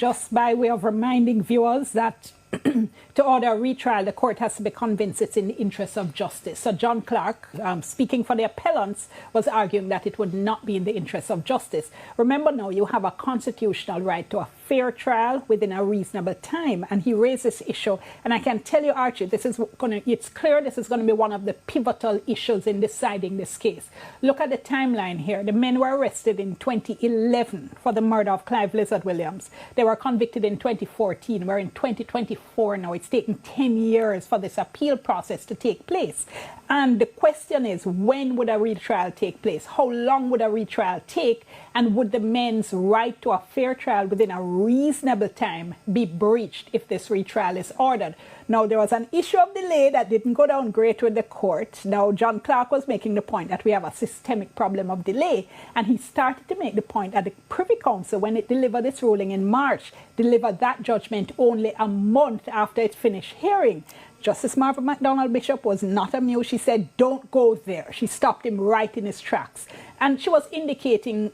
just by way of reminding viewers that to order a retrial, the court has to be convinced it's in the interest of justice. So John Clark, speaking for the appellants, was arguing that it would not be in the interest of justice. Remember now, you have a constitutional right to a fair trial within a reasonable time, and he raised this issue. And I can tell you, Archie, it's clear this is going to be one of the pivotal issues in deciding this case. Look at the timeline here. The men were arrested in 2011 for the murder of Clive Lizard Williams. They were convicted in 2014. We're in 2024 now. It's taken 10 years for this appeal process to take place. And the question is, when would a retrial take place? How long would a retrial take? And would the men's right to a fair trial within a reasonable time be breached if this retrial is ordered? Now, there was an issue of delay that didn't go down great with the court. Now, John Clark was making the point that we have a systemic problem of delay. And he started to make the point that the Privy Council, when it delivered its ruling in March, delivered that judgment only a month after it finished hearing. Justice Marva McDonald Bishop was not amused. She said, don't go there. She stopped him right in his tracks. And she was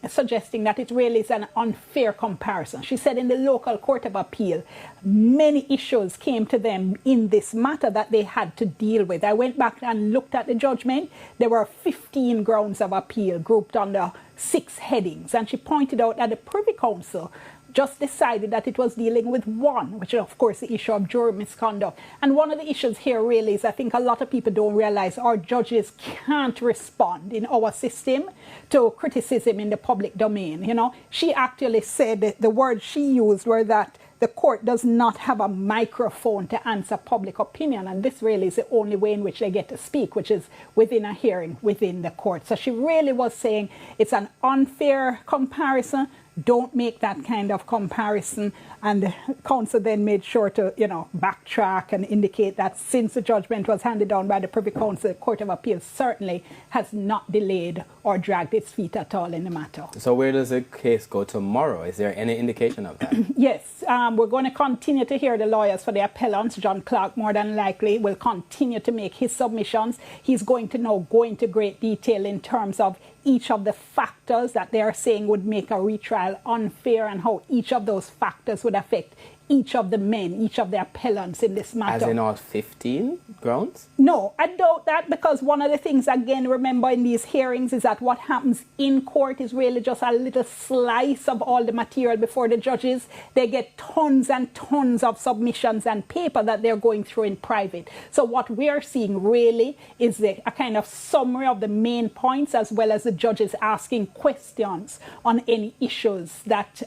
suggesting that it really is an unfair comparison. She said in the local court of appeal, many issues came to them in this matter that they had to deal with. I went back and looked at the judgment. There were 15 grounds of appeal grouped under 6 headings. And she pointed out that the Privy Council just decided that it was dealing with one, which is, of course, the issue of jury misconduct. And one of the issues here really is, I think a lot of people don't realize our judges can't respond in our system to criticism in the public domain. You know, she actually said the words she used were that the court does not have a microphone to answer public opinion. And this really is the only way in which they get to speak, which is within a hearing within the court. So she really was saying it's an unfair comparison. Don't make that kind of comparison. And the council then made sure to, backtrack and indicate that since the judgment was handed down by the Privy Council, the Court of Appeal certainly has not delayed or dragged its feet at all in the matter. So where does the case go tomorrow? Is there any indication of that? Yes, we're going to continue to hear the lawyers for the appellants. John Clark, more than likely, will continue to make his submissions. He's going to now go into great detail in terms of each of the factors that they are saying would make a retrial unfair and how each of those factors would affect each of the men, each of the appellants in this matter. As in all 15 grounds? No, I doubt that, because one of the things, again, remember in these hearings is that what happens in court is really just a little slice of all the material before the judges. They get tons and tons of submissions and paper that they're going through in private. So what we're seeing really is a kind of summary of the main points, as well as the judges asking questions on any issues that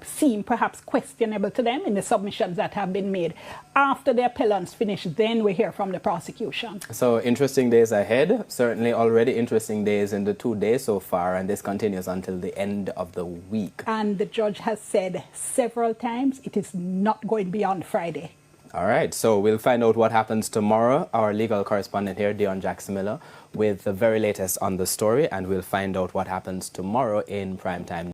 seem perhaps questionable to them in the submissions that have been made. After the appellants finish, then we hear from the prosecution. So interesting days ahead, certainly already interesting days in the 2 days so far, and this continues until the end of the week. And the judge has said several times it is not going beyond Friday. All right, so we'll find out what happens tomorrow. Our legal correspondent here, Dion Jackson Miller, with the very latest on the story, and we'll find out what happens tomorrow in Primetime.